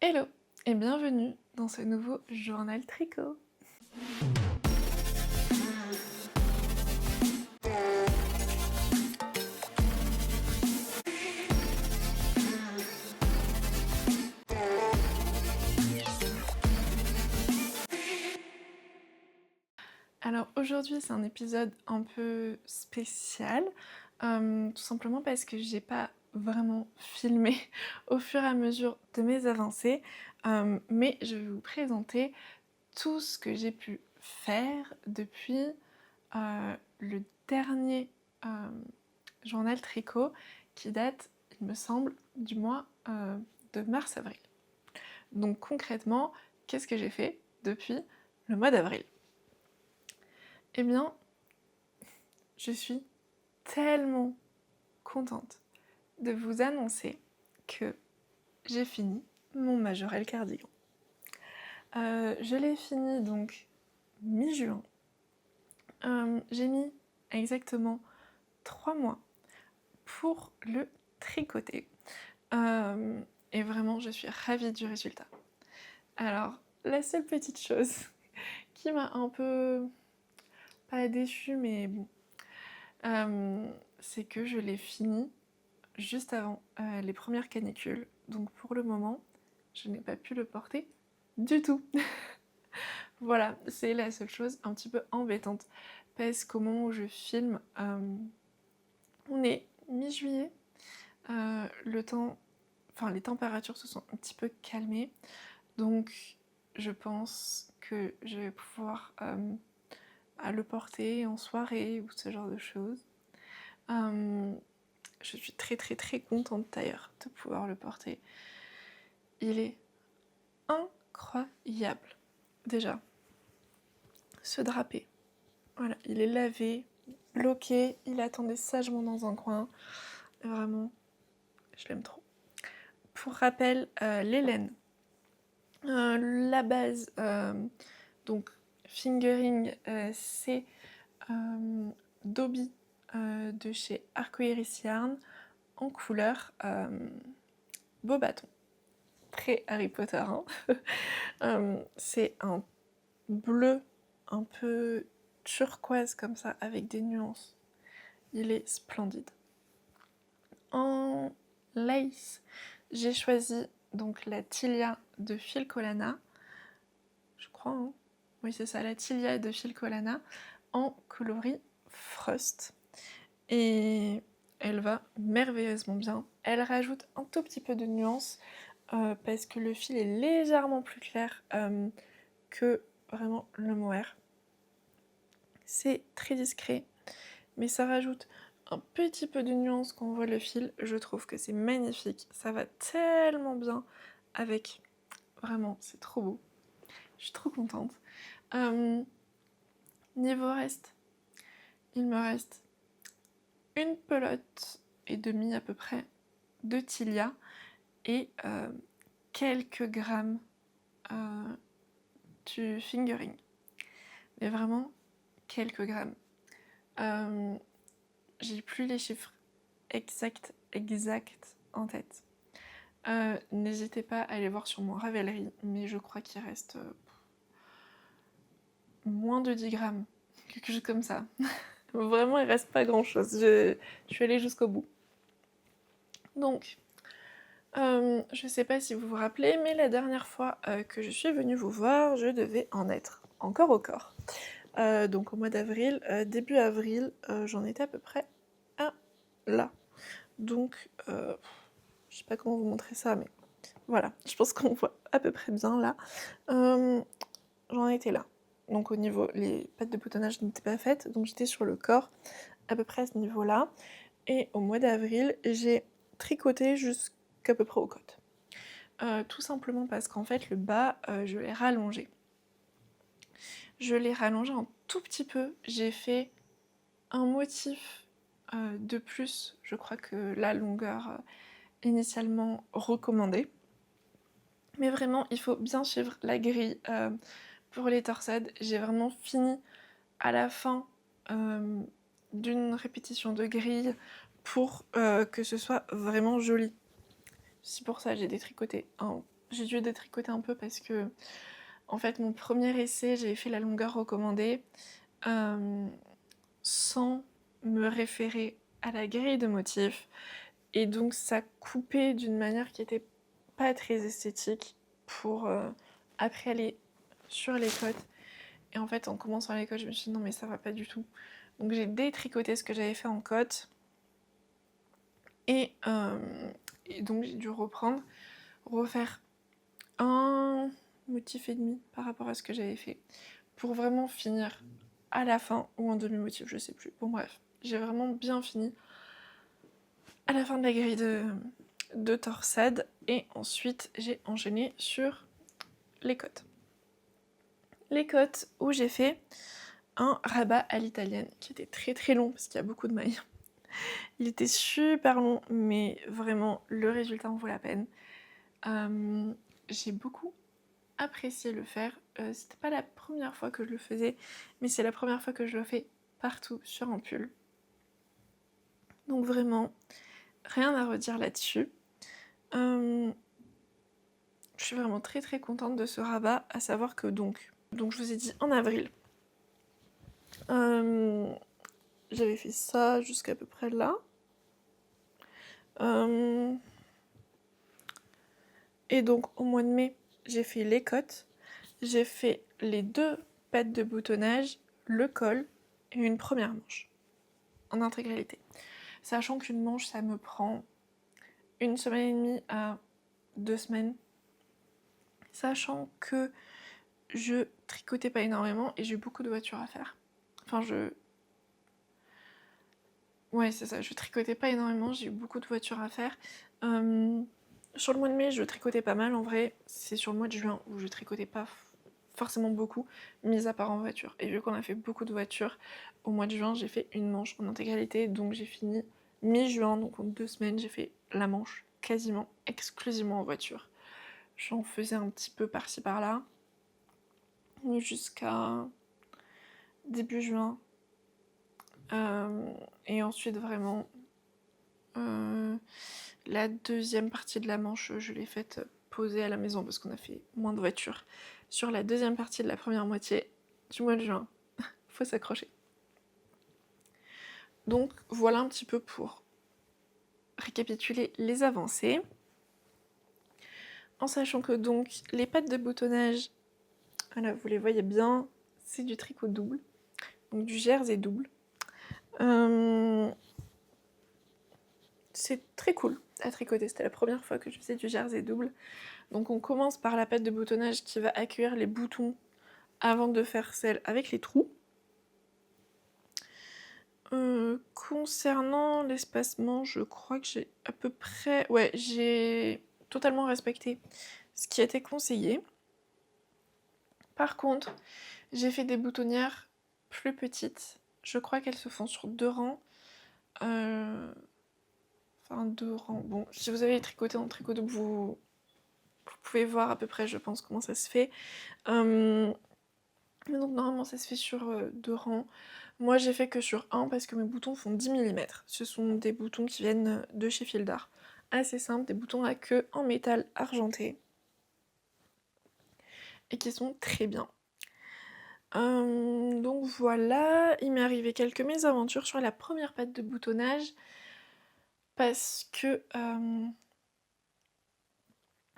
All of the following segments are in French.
Hello et bienvenue dans ce nouveau journal tricot. Alors aujourd'hui c'est un épisode un peu spécial, tout simplement parce que j'ai pas vraiment filmé au fur et à mesure de mes avancées, mais je vais vous présenter tout ce que j'ai pu faire depuis le dernier journal tricot qui date, il me semble, du mois de mars-avril. Donc concrètement, qu'est-ce que j'ai fait depuis le mois d'avril? Eh bien, je suis tellement contente de vous annoncer que j'ai fini mon Majorelle cardigan. Je l'ai fini donc mi-juin. J'ai mis exactement 3 mois pour le tricoter. Et vraiment, je suis ravie du résultat. Alors, la seule petite chose qui m'a un peu, pas déçue, mais bon, c'est que je l'ai fini juste avant les premières canicules. Donc pour le moment, je n'ai pas pu le porter du tout. Voilà, c'est la seule chose un petit peu embêtante. Parce qu'au moment où je filme, on est mi-juillet. Les températures se sont un petit peu calmées. Donc je pense que je vais pouvoir le porter en soirée ou ce genre de choses. Je suis très très très contente d'ailleurs de pouvoir le porter. Il est incroyable. Déjà, ce drapé, voilà, il est lavé, bloqué, il attendait sagement dans un coin. Vraiment, je l'aime trop. Pour rappel, les laines. La base, donc fingering, c'est Dobby de chez Arcoiris Yarn en couleur beau bâton. Très Harry Potter, hein. C'est un bleu un peu turquoise comme ça avec des nuances. Il est splendide. En lace, j'ai choisi donc la Tilia de Phil Colana, je crois, hein. Oui c'est ça, la Tilia de Phil Colana en coloris Frost. Et elle va merveilleusement bien. Elle rajoute un tout petit peu de nuance parce que le fil est légèrement plus clair que vraiment le mohair. C'est très discret, mais ça rajoute un petit peu de nuance quand on voit le fil. Je trouve que c'est magnifique, ça va tellement bien avec. Vraiment, c'est trop beau. Je suis trop contente. Niveau reste, il me reste une pelote et demie à peu près de Tilia et quelques grammes du fingering. Mais vraiment quelques grammes. J'ai plus les chiffres exacts en tête. N'hésitez pas à aller voir sur mon Ravelry, mais je crois qu'il reste moins de 10 grammes, quelque chose comme ça. Vraiment, il reste pas grand chose. Je suis allée jusqu'au bout. Donc, je sais pas si vous vous rappelez, mais la dernière fois que je suis venue vous voir, je devais en être encore au corps. Donc au mois d'avril, début avril, j'en étais à peu près à là. Donc, je sais pas comment vous montrer ça, mais voilà, je pense qu'on voit à peu près bien là. J'en étais là. Donc au niveau, les pattes de boutonnage n'étaient pas faites, donc j'étais sur le corps à peu près à ce niveau-là. Et au mois d'avril, j'ai tricoté jusqu'à peu près aux côtes. Tout simplement parce qu'en fait, le bas, je l'ai rallongé. Je l'ai rallongé un tout petit peu. J'ai fait un motif de plus, je crois que la longueur initialement recommandée. Mais vraiment, il faut bien suivre la grille pour les torsades. J'ai vraiment fini à la fin d'une répétition de grille pour que ce soit vraiment joli. C'est pour ça que j'ai détricoté un j'ai dû détricoter un peu parce que, en fait, mon premier essai, j'avais fait la longueur recommandée sans me référer à la grille de motifs. Et donc, ça coupait d'une manière qui était pas très esthétique pour après aller sur les côtes. Et en fait, en commençant les côtes, je me suis dit non, mais ça va pas du tout. Donc, j'ai détricoté ce que j'avais fait en côte. Et donc, j'ai dû refaire un motif et demi par rapport à ce que j'avais fait pour vraiment finir à la fin ou en demi-motif, je sais plus. Bon, bref, j'ai vraiment bien fini à la fin de la grille de torsade et ensuite j'ai enchaîné sur les côtes. Les côtes où j'ai fait un rabat à l'italienne qui était très très long parce qu'il y a beaucoup de mailles. Il était super long mais vraiment le résultat en vaut la peine. J'ai beaucoup apprécié le faire. C'était pas la première fois que je le faisais mais c'est la première fois que je le fais partout sur un pull. Donc vraiment rien à redire là-dessus. Je suis vraiment très très contente de ce rabat, à savoir que donc je vous ai dit en avril, j'avais fait ça jusqu'à peu près là. Et donc au mois de mai, j'ai fait les côtes, j'ai fait les 2 pattes de boutonnage, le col et une première manche en intégralité. Sachant qu'une manche, ça me prend 1 semaine et demie à 2 semaines. Sachant que je tricotais pas énormément et j'ai eu beaucoup de voitures à faire. Enfin, ouais, c'est ça, je tricotais pas énormément, j'ai eu beaucoup de voitures à faire. Sur le mois de mai, je tricotais pas mal, en vrai, c'est sur le mois de juin où je tricotais pas forcément beaucoup, mis à part en voiture. Et vu qu'on a fait beaucoup de voitures, au mois de juin, j'ai fait une manche en intégralité, donc j'ai fini mi-juin, donc en 2 semaines, j'ai fait la manche quasiment exclusivement en voiture. J'en faisais un petit peu par-ci par-là, jusqu'à début juin. Et ensuite, vraiment, la deuxième partie de la manche, je l'ai faite poser à la maison parce qu'on a fait moins de voitures. Sur la deuxième partie de la première moitié du mois de juin, faut s'accrocher. Donc voilà un petit peu pour récapituler les avancées. En sachant que donc les pattes de boutonnage, voilà, vous les voyez bien, c'est du tricot double, donc du jersey double. C'est très cool à tricoter, c'était la première fois que je faisais du jersey double. Donc on commence par la patte de boutonnage qui va accueillir les boutons avant de faire celle avec les trous. Concernant l'espacement, je crois que j'ai à peu près... Ouais, j'ai totalement respecté ce qui a été conseillé. Par contre, j'ai fait des boutonnières plus petites. Je crois qu'elles se font sur 2 rangs. Enfin, 2 rangs. Bon, si vous avez tricoté en tricot double, vous pouvez voir à peu près, je pense, comment ça se fait. Mais donc normalement ça se fait sur 2 rangs. Moi j'ai fait que sur 1 parce que mes boutons font 10 mm. Ce sont des boutons qui viennent de chez Fil d'Art. Assez simple, des boutons à queue en métal argenté. Et qui sont très bien. Donc voilà, il m'est arrivé quelques mésaventures sur la première patte de boutonnage. Parce que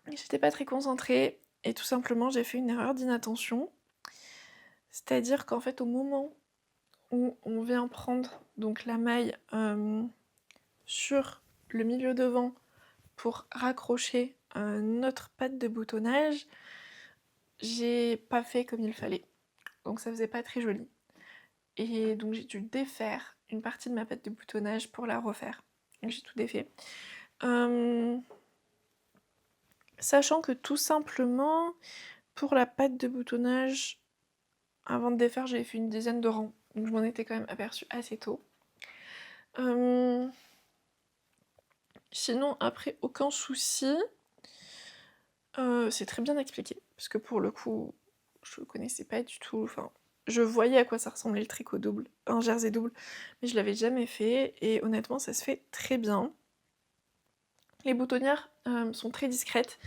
j'étais pas très concentrée. Et tout simplement j'ai fait une erreur d'inattention. C'est-à-dire qu'en fait au moment où on vient prendre donc la maille sur le milieu devant pour raccrocher notre patte de boutonnage, j'ai pas fait comme il fallait. Donc ça faisait pas très joli. Et donc j'ai dû défaire une partie de ma patte de boutonnage pour la refaire. Donc j'ai tout défait. Sachant que tout simplement, pour la patte de boutonnage, avant de défaire, j'avais fait une dizaine de rangs. Donc je m'en étais quand même aperçue assez tôt. Sinon, après, aucun souci. C'est très bien expliqué, parce que pour le coup, je connaissais pas du tout. Enfin, je voyais à quoi ça ressemblait le tricot double, un jersey double, mais je l'avais jamais fait, et honnêtement, ça se fait très bien. Les boutonnières sont très discrètes.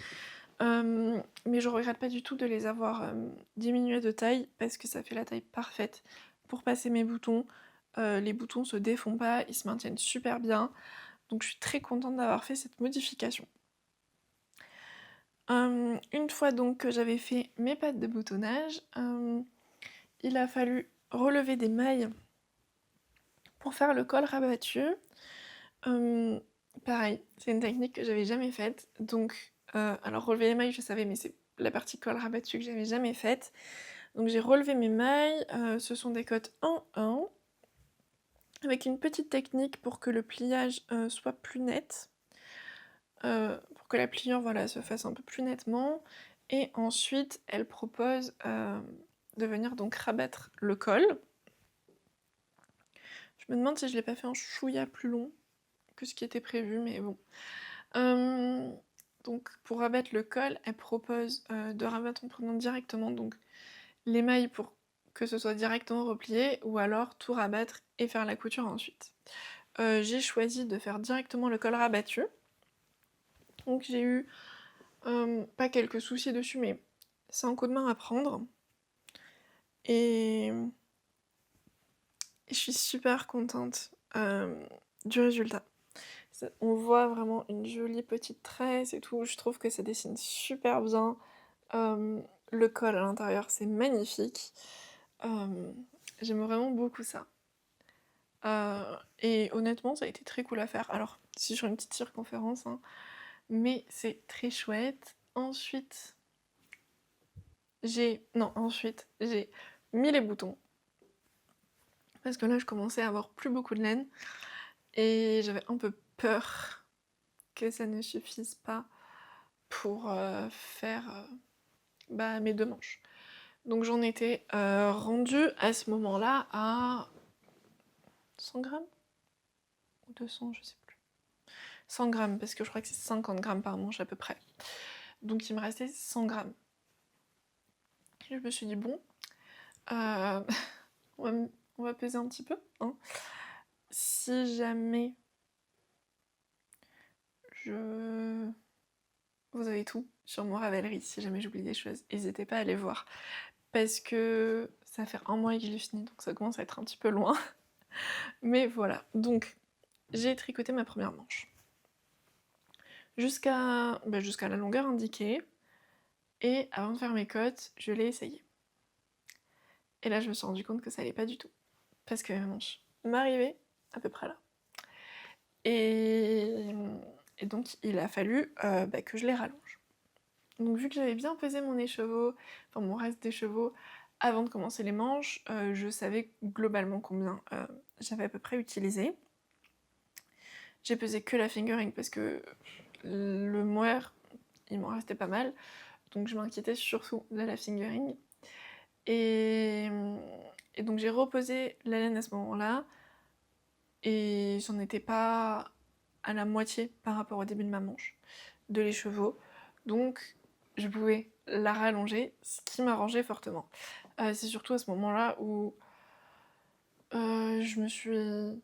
Mais je regrette pas du tout de les avoir diminués de taille parce que ça fait la taille parfaite pour passer mes boutons. Les boutons se défont pas, ils se maintiennent super bien. Donc je suis très contente d'avoir fait cette modification. Une fois donc que j'avais fait mes pattes de boutonnage, il a fallu relever des mailles pour faire le col rabattu. Pareil, c'est une technique que j'avais jamais faite. Donc, alors relever les mailles, je savais, mais c'est la partie col rabattu que j'avais jamais faite. Donc j'ai relevé mes mailles, ce sont des cottes en 1, avec une petite technique pour que le pliage soit plus net, pour que la pliure voilà, se fasse un peu plus nettement. Et ensuite, elle propose de venir donc rabattre le col. Je me demande si je l'ai pas fait un chouïa plus long que ce qui était prévu, mais bon. Donc pour rabattre le col, elle propose de rabattre en prenant directement donc les mailles pour que ce soit directement replié, ou alors tout rabattre et faire la couture ensuite. J'ai choisi de faire directement le col rabattu. Donc j'ai eu pas quelques soucis dessus, mais c'est un coup de main à prendre. Et je suis super contente du résultat. On voit vraiment une jolie petite tresse et tout, je trouve que ça dessine super bien. Le col à l'intérieur, c'est magnifique. J'aime vraiment beaucoup ça. Et honnêtement, ça a été très cool à faire. Alors, c'est sur une petite circonférence, hein, mais c'est très chouette. Ensuite, j'ai mis les boutons. Parce que là, je commençais à avoir plus beaucoup de laine. Et j'avais un peu peur que ça ne suffise pas pour faire mes 2 manches. Donc j'en étais rendue à ce moment-là à 100 grammes ou 200, je sais plus. 100 grammes, parce que je crois que c'est 50 grammes par manche à peu près. Donc il me restait 100 grammes. Et je me suis dit, bon, euh, on va peser un petit peu. Hein. Si jamais Vous avez tout sur mon Ravelry, si jamais j'oublie des choses, n'hésitez pas à aller voir. Parce que ça fait 1 mois que je l'ai fini, donc ça commence à être un petit peu loin. Mais voilà, donc j'ai tricoté ma première manche. Jusqu'à la longueur indiquée, et avant de faire mes cottes, je l'ai essayé. Et là, je me suis rendu compte que ça allait pas du tout. Parce que ma manche m'arrivait à peu près là. Et donc, il a fallu que je les rallonge. Donc, vu que j'avais bien pesé mon écheveau, enfin mon reste d'écheveau, avant de commencer les manches, je savais globalement combien j'avais à peu près utilisé. J'ai pesé que la fingering parce que le mohair, il m'en restait pas mal. Donc je m'inquiétais surtout de la fingering. Et donc j'ai reposé la laine à ce moment-là. Et j'en étais pas à la moitié par rapport au début de ma manche de l'écheveau. Donc je pouvais la rallonger, ce qui m'arrangeait fortement. C'est surtout à ce moment-là où je me suis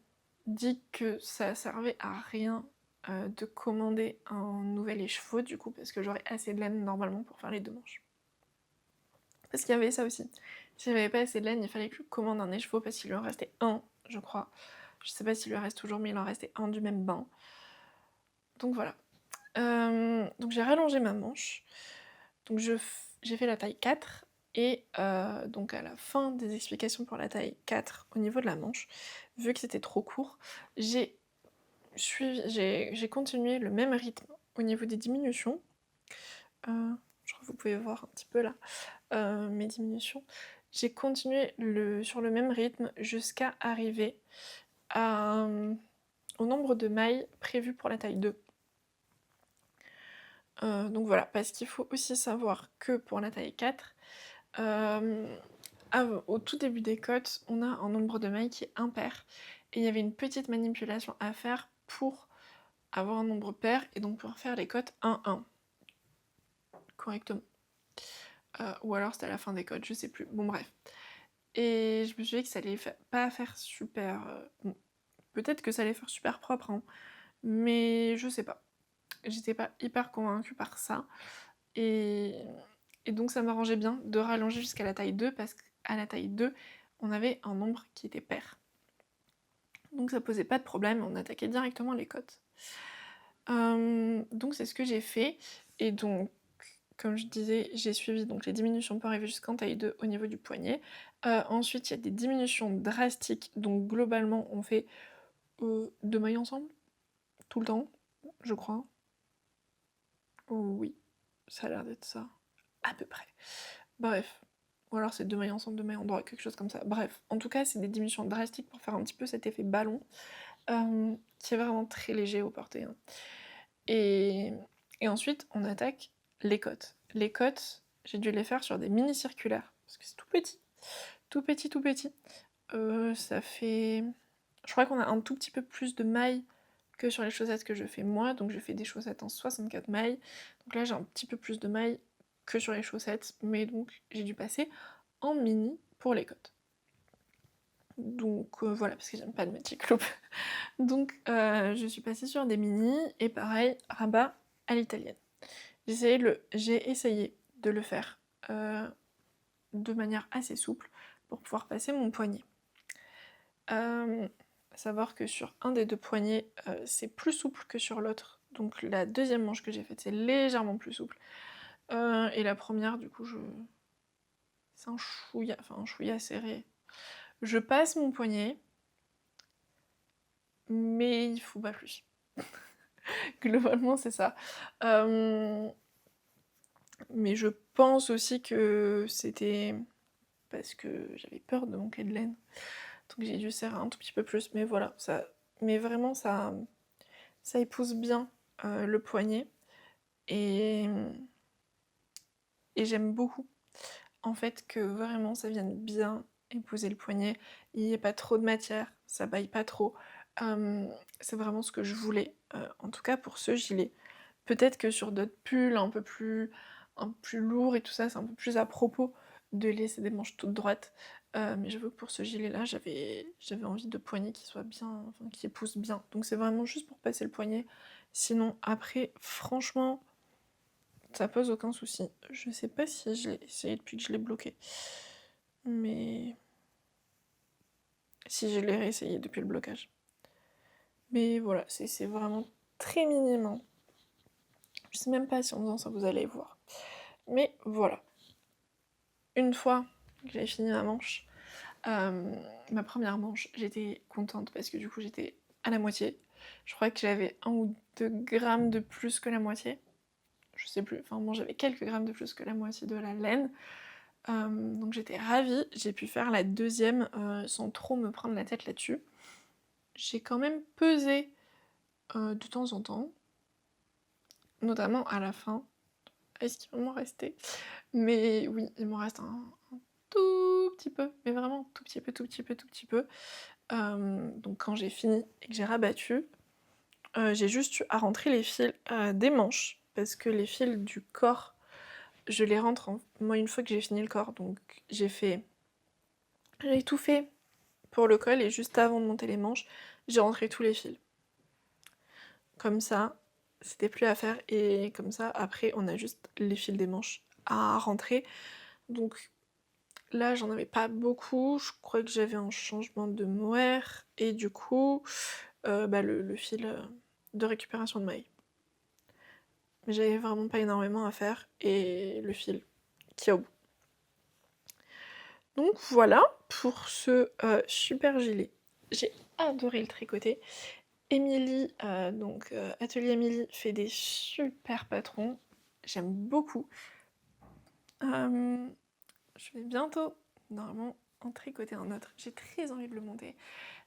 dit que ça servait à rien de commander un nouvel écheveau du coup, parce que j'aurais assez de laine normalement pour faire les 2 manches. Parce qu'il y avait ça aussi. Si j'avais pas assez de laine, il fallait que je commande un écheveau parce qu'il lui en restait un, je crois. Je sais pas s'il lui reste toujours, mais il en restait un du même bain. Donc voilà. Donc j'ai rallongé ma manche. Donc j'ai fait la taille 4. Et donc à la fin des explications pour la taille 4 au niveau de la manche, vu que c'était trop court, j'ai continué le même rythme au niveau des diminutions. Je crois que vous pouvez voir un petit peu là mes diminutions. J'ai continué sur le même rythme jusqu'à arriver au nombre de mailles prévues pour la taille 2. Donc voilà, parce qu'il faut aussi savoir que pour la taille 4, au tout début des cottes, on a un nombre de mailles qui est impair. Et il y avait une petite manipulation à faire pour avoir un nombre pair et donc pouvoir faire les cottes 1-1 correctement. Ou alors c'était à la fin des cottes, je sais plus. Bon bref. Et je me suis dit que ça allait pas faire super... bon, peut-être que ça allait faire super propre, hein, mais je sais pas. J'étais pas hyper convaincue par ça. Et, et donc ça m'arrangeait bien de rallonger jusqu'à la taille 2 parce qu'à la taille 2, on avait un nombre qui était pair. Donc ça posait pas de problème, on attaquait directement les côtes. Donc c'est ce que j'ai fait. Et donc, comme je disais, j'ai suivi donc les diminutions pour arriver jusqu'en taille 2 au niveau du poignet. Ensuite, il y a des diminutions drastiques. Donc globalement, on fait 2 mailles ensemble, tout le temps, je crois. Oh, oui, ça a l'air d'être ça, à peu près. Bref. Ou alors c'est 2 mailles ensemble, 2 mailles en droit, quelque chose comme ça. Bref, en tout cas, c'est des diminutions drastiques pour faire un petit peu cet effet ballon, qui est vraiment très léger au porté. Hein. Et ensuite, on attaque les côtes. Les côtes, j'ai dû les faire sur des mini-circulaires, parce que c'est tout petit. Tout petit, tout petit. Ça fait... Je crois qu'on a un tout petit peu plus de mailles que sur les chaussettes que je fais moi, donc je fais des chaussettes en 64 mailles. Donc là, j'ai un petit peu plus de mailles que sur les chaussettes, mais donc j'ai dû passer en mini pour les côtes. Donc voilà, parce que j'aime pas le Magic Loop. Donc je suis passée sur des mini, et pareil, rabat à l'italienne. J'ai essayé de le faire de manière assez souple pour pouvoir passer mon poignet. Savoir que sur un des 2 poignets, c'est plus souple que sur l'autre. Donc la deuxième manche que j'ai faite, c'est légèrement plus souple. Et la première, du coup, c'est un chouïa serré. Je passe mon poignet, mais il faut pas plus. Globalement, c'est ça. Mais je pense aussi que c'était parce que j'avais peur de manquer de laine. Donc j'ai dû serrer un tout petit peu plus, mais voilà, mais vraiment ça épouse bien le poignet, et j'aime beaucoup en fait que vraiment ça vienne bien épouser le poignet, il n'y ait pas trop de matière, ça baille pas trop. C'est vraiment ce que je voulais, en tout cas pour ce gilet. Peut-être que sur d'autres pulls un peu plus lourds et tout ça, c'est un peu plus à propos de laisser des manches toutes droites. Mais j'avoue que pour ce gilet-là, j'avais envie de poignets qui soient bien, enfin, qui épousent bien. Donc c'est vraiment juste pour passer le poignet. Sinon, après, franchement, ça pose aucun souci. Je sais pas si je l'ai essayé depuis que je l'ai bloqué. Mais... si je l'ai réessayé depuis le blocage. Mais voilà, c'est vraiment très minime. Je sais même pas si en faisant ça vous allez voir. Mais voilà. Une fois que j'avais fini ma manche, ma première manche, j'étais contente parce que du coup j'étais à la moitié. Je crois que j'avais 1 ou 2 grammes de plus que la moitié. Je sais plus, enfin bon, j'avais quelques grammes de plus que la moitié de la laine. Donc j'étais ravie, j'ai pu faire la deuxième sans trop me prendre la tête là-dessus. J'ai quand même pesé de temps en temps, notamment à la fin. Est-ce qu'il va m'en rester? Mais oui, il m'en reste un tout petit peu, mais vraiment tout petit peu, tout petit peu, tout petit peu. Donc quand j'ai fini et que j'ai rabattu, j'ai juste eu à rentrer les fils des manches, parce que les fils du corps, je les rentre moi une fois que j'ai fini le corps, donc j'ai tout fait pour le col, et juste avant de monter les manches, j'ai rentré tous les fils. Comme ça, c'était plus à faire, et comme ça, après, on a juste les fils des manches à rentrer. Donc là, j'en avais pas beaucoup, je crois que j'avais un changement de mohair, et du coup, le fil de récupération de mailles. Mais j'avais vraiment pas énormément à faire, et le fil qui est au bout. Donc voilà pour ce super gilet. J'ai adoré le tricoter. Émilie, Atelier Émilie, fait des super patrons. J'aime beaucoup. Je vais bientôt, normalement, en tricoter un autre. J'ai très envie de le monter.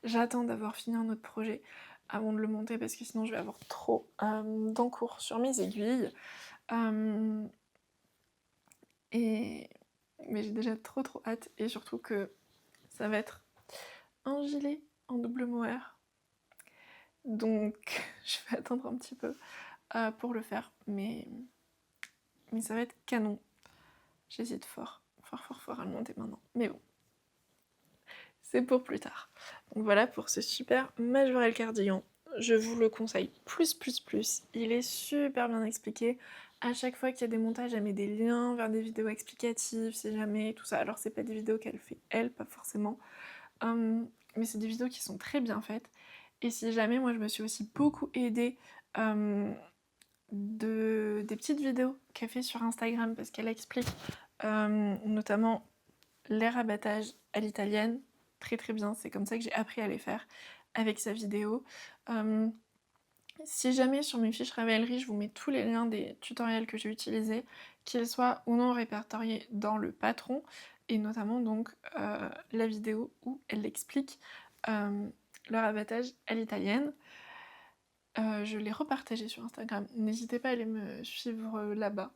J'attends d'avoir fini un autre projet avant de le monter, parce que sinon je vais avoir trop d'encours sur mes aiguilles. Mais j'ai déjà trop hâte, et surtout que ça va être un gilet en double mohair. Donc je vais attendre un petit peu pour le faire, mais ça va être canon. J'hésite fort à le monter maintenant. Mais bon, c'est pour plus tard. Donc voilà pour ce super Majorelle cardigan. Je vous le conseille plus. Il est super bien expliqué. À chaque fois qu'il y a des montages, elle met des liens vers des vidéos explicatives, si jamais, tout ça. Alors c'est pas des vidéos qu'elle fait elle, pas forcément, mais c'est des vidéos qui sont très bien faites. Et si jamais, moi je me suis aussi beaucoup aidée des petites vidéos qu'elle fait sur Instagram, parce qu'elle explique notamment les rabattages à l'italienne, très très bien, c'est comme ça que j'ai appris à les faire avec sa vidéo. Si jamais sur mes fiches Ravelry, je vous mets tous les liens des tutoriels que j'ai utilisés, qu'ils soient ou non répertoriés dans le patron, et notamment donc la vidéo où elle explique le rabattage à l'italienne. Je l'ai repartagé sur Instagram, n'hésitez pas à aller me suivre là-bas.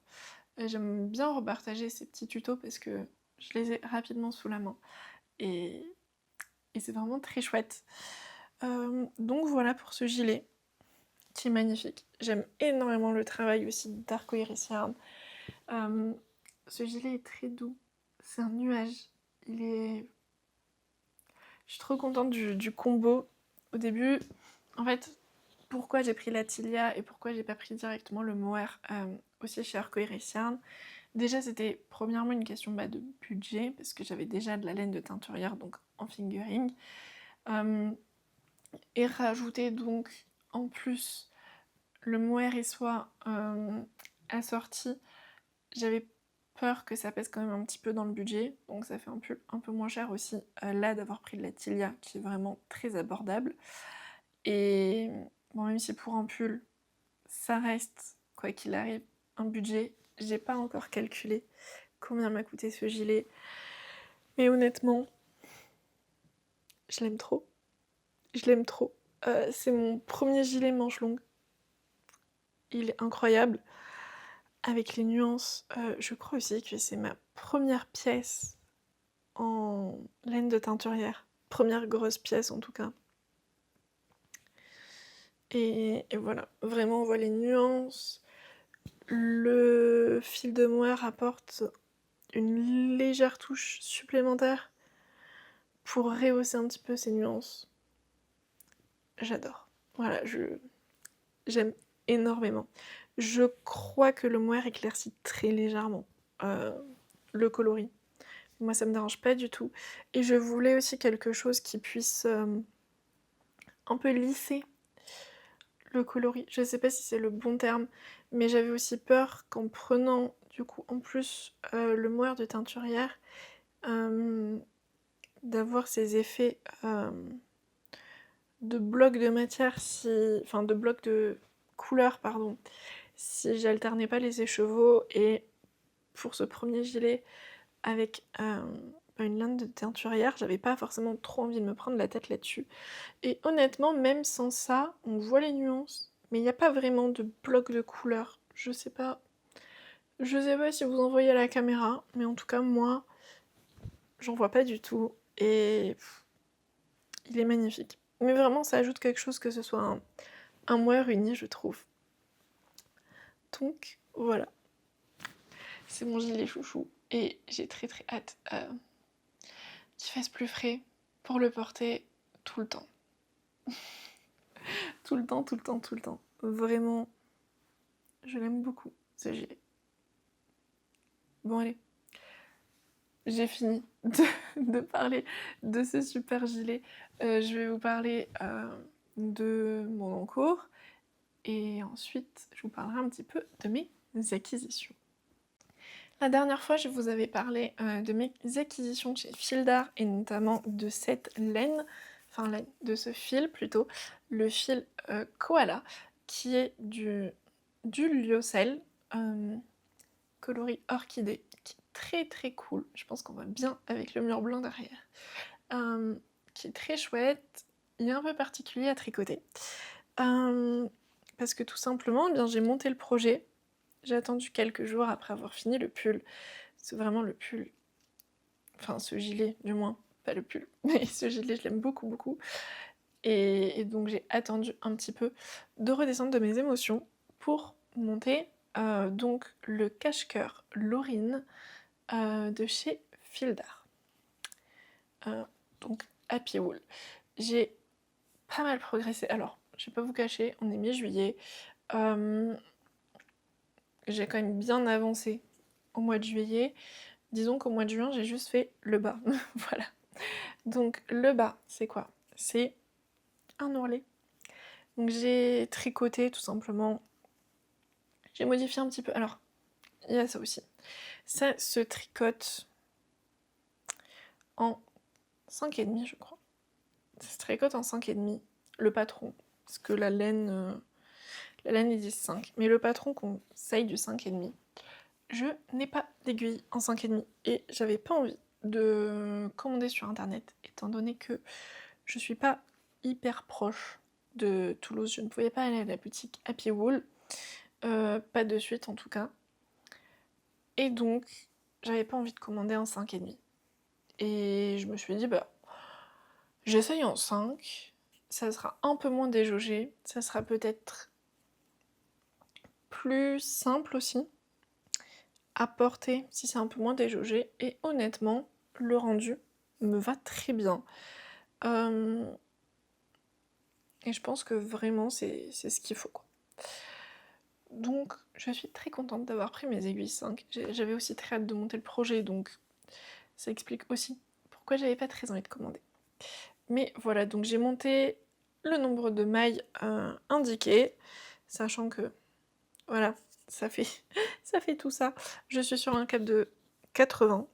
J'aime bien repartager ces petits tutos parce que je les ai rapidement sous la main, et c'est vraiment très chouette. Donc voilà pour ce gilet, qui est magnifique. J'aime énormément le travail aussi d'Arco Iris Yarn. Ce gilet est très doux, c'est un nuage. Je suis trop contente du combo. Au début, en fait, pourquoi j'ai pris la Tilia et pourquoi j'ai pas pris directement le mohair aussi chez Arco Iris Yarn. Déjà, c'était premièrement une question de budget, parce que j'avais déjà de la laine de teinturière, donc en fingering. Et rajouter donc en plus le mohair et soie assorti, j'avais peur que ça pèse quand même un petit peu dans le budget, donc ça fait un peu moins cher aussi là d'avoir pris de la Tilia, qui est vraiment très abordable. Et bon, même si pour un pull, ça reste, quoi qu'il arrive, un budget, j'ai pas encore calculé combien m'a coûté ce gilet, mais honnêtement, je l'aime trop. Je l'aime trop. C'est mon premier gilet manche longue. Il est incroyable. Avec les nuances, je crois aussi que c'est ma première pièce en laine de teinturière. Première grosse pièce en tout cas. Et voilà, vraiment on voit les nuances. Le fil de mohair apporte une légère touche supplémentaire pour rehausser un petit peu ces nuances. J'adore. Voilà, j'aime énormément. Je crois que le mohair éclaircit très légèrement le coloris. Moi, ça me dérange pas du tout. Et je voulais aussi quelque chose qui puisse un peu lisser le coloris. Je sais pas si c'est le bon terme, mais j'avais aussi peur qu'en prenant du coup en plus le mohair de teinturière, d'avoir ces effets de blocs de matière, enfin de blocs de couleur, pardon, si j'alternais pas les écheveaux. Et pour ce premier gilet avec une laine de teinturière, j'avais pas forcément trop envie de me prendre la tête là-dessus. Et honnêtement, même sans ça, on voit les nuances, mais il n'y a pas vraiment de bloc de couleur. Je sais pas si vous en voyez à la caméra, mais en tout cas moi, j'en vois pas du tout. Et il est magnifique. Mais vraiment, ça ajoute quelque chose, que ce soit un mohair uni, je trouve. Donc voilà, c'est mon gilet chouchou et j'ai très très hâte qu'il fasse plus frais pour le porter tout le temps. Tout le temps, tout le temps, tout le temps. Vraiment, je l'aime beaucoup, ce gilet. Bon allez, j'ai fini de parler de ce super gilet. Je vais vous parler de mon encours et ensuite je vous parlerai un petit peu de mes acquisitions. La dernière fois, je vous avais parlé de mes acquisitions chez Fildar et notamment de cette laine, de ce fil plutôt, le fil Koala, qui est du lyocell coloris orchidée, qui est très très cool. Je pense qu'on va bien avec le mur blanc derrière. Qui est très chouette. Il est un peu particulier à tricoter. Parce que tout simplement, eh bien, j'ai monté le projet. J'ai attendu quelques jours après avoir fini le pull. C'est vraiment le pull. Enfin, ce gilet, du moins. Pas le pull. Mais ce gilet, je l'aime beaucoup, beaucoup. Et donc, j'ai attendu un petit peu de redescendre de mes émotions pour monter donc le cache-cœur Laurine de chez Fildar. Donc, Happy Wool. J'ai pas mal progressé. Alors, je vais pas vous cacher, on est mi-juillet. j'ai quand même bien avancé au mois de juillet. Disons qu'au mois de juin, j'ai juste fait le bas. Voilà. Donc le bas, c'est quoi? C'est un ourlet. Donc j'ai tricoté tout simplement. J'ai modifié un petit peu. Alors, il y a ça aussi. Ça se tricote en 5,5 je crois. Ça se tricote en 5,5. Le patron. Parce que la laine ils disent 5. Mais le patron conseille du 5,5. Je n'ai pas d'aiguille en 5,5 et j'avais pas envie de commander sur internet étant donné que je suis pas hyper proche de Toulouse. Je ne pouvais pas aller à la boutique Happy Wool, pas de suite en tout cas. Et donc, j'avais pas envie de commander en 5,5. Et je me suis dit, bah, j'essaye en 5, ça sera un peu moins déjaugé, ça sera peut-être plus simple aussi à porter si c'est un peu moins déjaugé. Et honnêtement, le rendu me va très bien. Et je pense que vraiment c'est ce qu'il faut, quoi. Donc je suis très contente d'avoir pris mes aiguilles 5. J'avais aussi très hâte de monter le projet, donc ça explique aussi pourquoi j'avais pas très envie de commander. Mais voilà, donc j'ai monté le nombre de mailles indiqué, sachant que voilà, ça fait, ça fait tout ça. Je suis sur un cap de 80.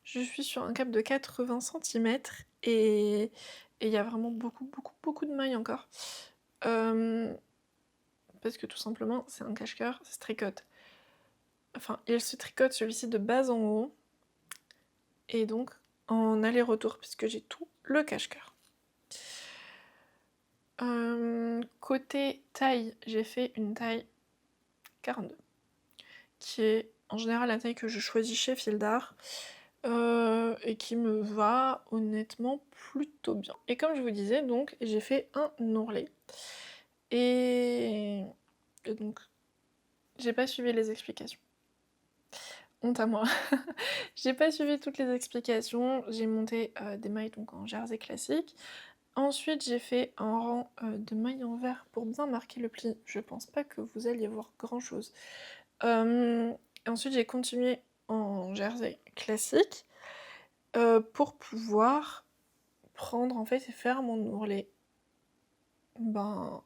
Je suis sur un cap de 80 cm et il y a vraiment beaucoup de mailles encore. Parce que tout simplement, c'est un cache-cœur, ça se tricote. Enfin, il se tricote celui-ci de bas en haut, et donc en aller-retour, puisque j'ai tout le cache-cœur. Côté taille, j'ai fait une taille 42, qui est en général la taille que je choisis chez Fil d'Art, et qui me va honnêtement plutôt bien. Et comme je vous disais, donc j'ai fait un ourlet. Et donc, j'ai pas suivi les explications. Honte à moi. J'ai pas suivi toutes les explications. J'ai monté des mailles donc en jersey classique. Ensuite, j'ai fait un rang de mailles en vert pour bien marquer le pli. Je pense pas que vous alliez voir grand chose. Ensuite, j'ai continué en jersey classique pour pouvoir prendre en fait et faire mon ourlet en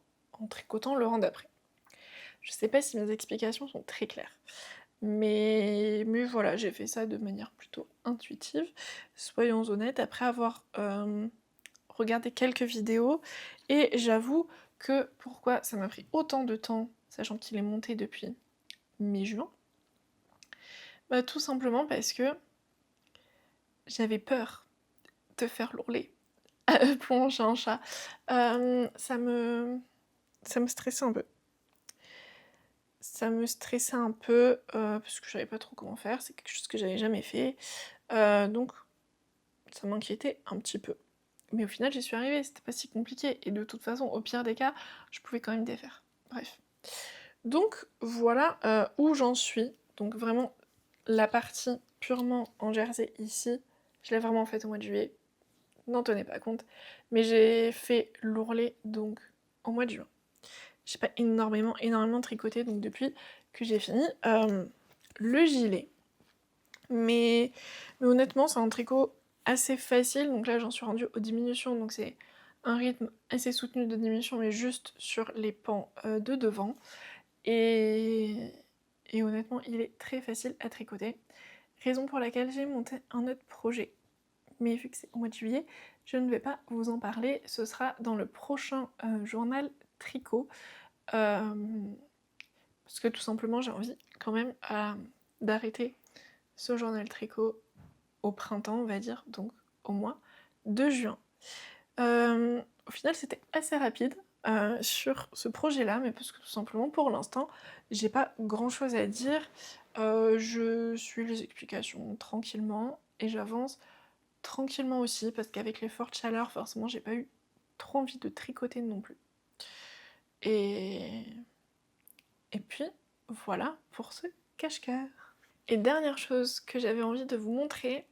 tricotant le rang d'après. Je sais pas si mes explications sont très claires. Mais voilà, j'ai fait ça de manière plutôt intuitive, soyons honnêtes, après avoir regardé quelques vidéos, et j'avoue que pourquoi ça m'a pris autant de temps, sachant qu'il est monté depuis mi-juin, bah tout simplement parce que j'avais peur de faire l'ourlet, pour mon chat en chat. Ça me stressait un peu. Ça me stressait un peu, parce que je savais pas trop comment faire, c'est quelque chose que j'avais jamais fait, donc ça m'inquiétait un petit peu. Mais au final, j'y suis arrivée, c'était pas si compliqué, et de toute façon, au pire des cas, je pouvais quand même défaire. Bref. Donc voilà où j'en suis, donc vraiment, la partie purement en jersey ici, je l'ai vraiment faite au mois de juillet, n'en tenez pas compte, mais j'ai fait l'ourlet donc au mois de juin. J'ai pas énormément tricoté donc depuis que j'ai fini le gilet. Mais honnêtement, c'est un tricot assez facile, donc là j'en suis rendue aux diminutions, donc c'est un rythme assez soutenu de diminution, mais juste sur les pans de devant. Et honnêtement, il est très facile à tricoter. Raison pour laquelle j'ai monté un autre projet. Mais vu que c'est au mois de juillet, je ne vais pas vous en parler, ce sera dans le prochain journal tricot. Parce que tout simplement, j'ai envie quand même d'arrêter ce journal tricot au printemps, on va dire, donc au mois de juin. Au final, c'était assez rapide sur ce projet-là, mais parce que tout simplement, pour l'instant, j'ai pas grand-chose à dire. Je suis les explications tranquillement, et j'avance tranquillement aussi, parce qu'avec les fortes chaleurs, forcément, j'ai pas eu trop envie de tricoter non plus. Et puis, voilà pour ce cache-cœur. Et dernière chose que j'avais envie de vous montrer,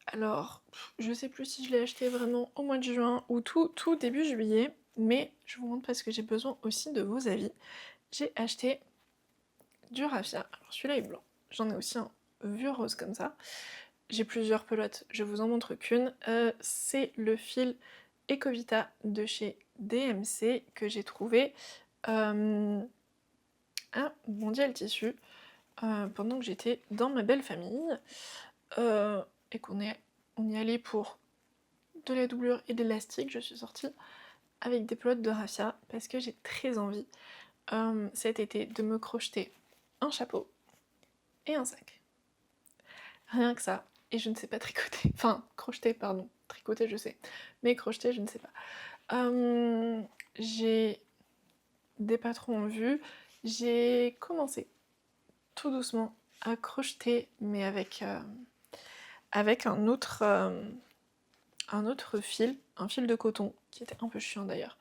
alors je sais plus si je l'ai acheté vraiment au mois de juin ou tout début juillet, mais je vous montre parce que j'ai besoin aussi de vos avis. J'ai acheté du raffia. Alors celui-là est blanc. J'en ai aussi un vieux rose comme ça. J'ai plusieurs pelotes, je vous en montre qu'une. C'est le fil Ecovita de chez DMC que j'ai trouvé à Mondial Tissu pendant que j'étais dans ma belle famille et on y allait pour de la doublure et de l'élastique. Je suis sortie avec des pelotes de raffia parce que j'ai très envie cet été de me crocheter un chapeau et un sac. Rien que ça. Et je ne sais pas tricoter. Enfin, crocheter, pardon. Tricoter, je sais. Mais crocheter, je ne sais pas. J'ai des patrons en vue. J'ai commencé tout doucement à crocheter, mais avec un autre fil, un fil de coton, qui était un peu chiant d'ailleurs,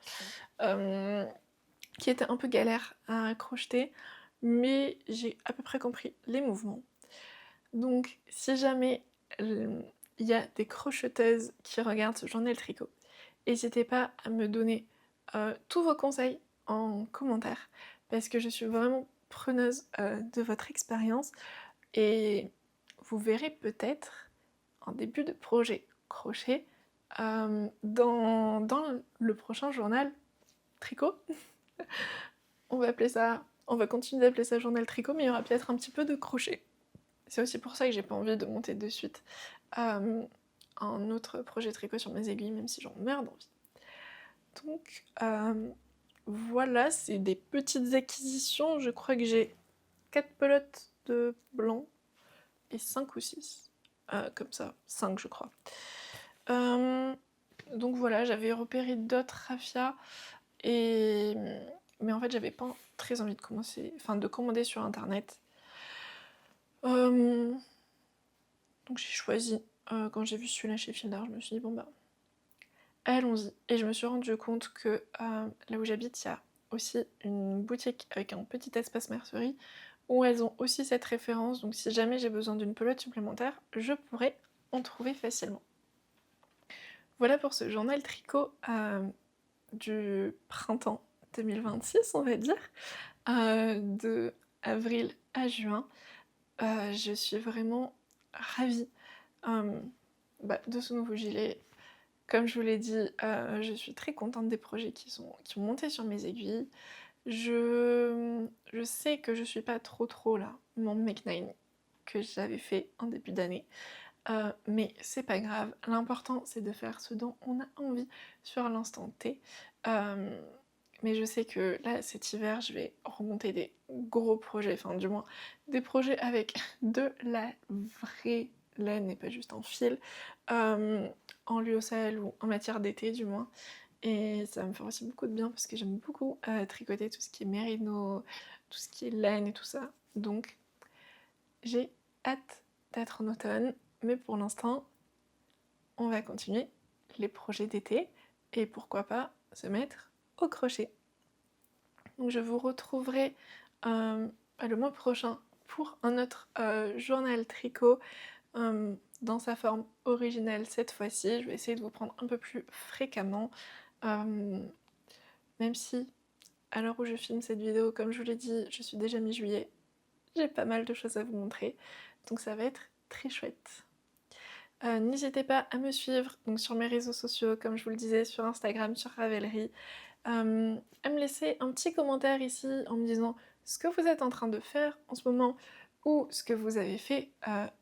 qui était un peu galère à crocheter, mais j'ai à peu près compris les mouvements. Donc, si jamais il y a des crocheteuses qui regardent ce journal tricot, n'hésitez pas à me donner tous vos conseils en commentaire, parce que je suis vraiment preneuse de votre expérience, et vous verrez peut-être un début de projet crochet dans le prochain journal tricot. On va continuer d'appeler ça journal tricot, mais il y aura peut-être un petit peu de crochet. C'est aussi pour ça que j'ai pas envie de monter de suite un autre projet tricot sur mes aiguilles, même si j'en meurs d'envie. Donc voilà, c'est des petites acquisitions. Je crois que j'ai 4 pelotes de blanc et 5 ou 6. Comme ça, 5 je crois. Donc voilà, j'avais repéré d'autres raffias, mais en fait j'avais pas très envie de commander sur internet. Donc j'ai choisi, quand j'ai vu celui-là chez Fildar, je me suis dit bon bah allons-y. Et je me suis rendu compte que là où j'habite, il y a aussi une boutique avec un petit espace mercerie où elles ont aussi cette référence, donc si jamais j'ai besoin d'une pelote supplémentaire, je pourrais en trouver facilement. Voilà pour ce journal tricot du printemps 2026, on va dire, de avril à juin. Je suis vraiment ravie de ce nouveau gilet. Comme je vous l'ai dit, je suis très contente des projets qui ont monté sur mes aiguilles. Je sais que je suis pas trop là, mon Make 9 que j'avais fait en début d'année. Mais c'est pas grave, l'important c'est de faire ce dont on a envie sur l'instant T. Mais je sais que là, cet hiver, je vais remonter des gros projets, enfin du moins des projets avec de la vraie laine et pas juste en fil, en lyocell ou en matière d'été du moins. Et ça va me faire aussi beaucoup de bien parce que j'aime beaucoup tricoter tout ce qui est mérino, tout ce qui est laine et tout ça. Donc j'ai hâte d'être en automne, mais pour l'instant, on va continuer les projets d'été et pourquoi pas se mettre au crochet. Donc je vous retrouverai le mois prochain pour un autre journal tricot dans sa forme originale cette fois-ci. Je vais essayer de vous prendre un peu plus fréquemment, même si à l'heure où je filme cette vidéo, comme je vous l'ai dit, je suis déjà mi-juillet. J'ai pas mal de choses à vous montrer, donc ça va être très chouette. N'hésitez pas à me suivre donc sur mes réseaux sociaux, comme je vous le disais, sur Instagram, sur Ravelry, à me laisser un petit commentaire ici en me disant ce que vous êtes en train de faire en ce moment ou ce que vous avez fait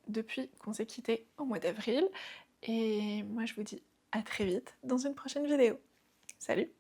depuis qu'on s'est quitté au mois d'avril. Et moi je vous dis à très vite dans une prochaine vidéo. Salut!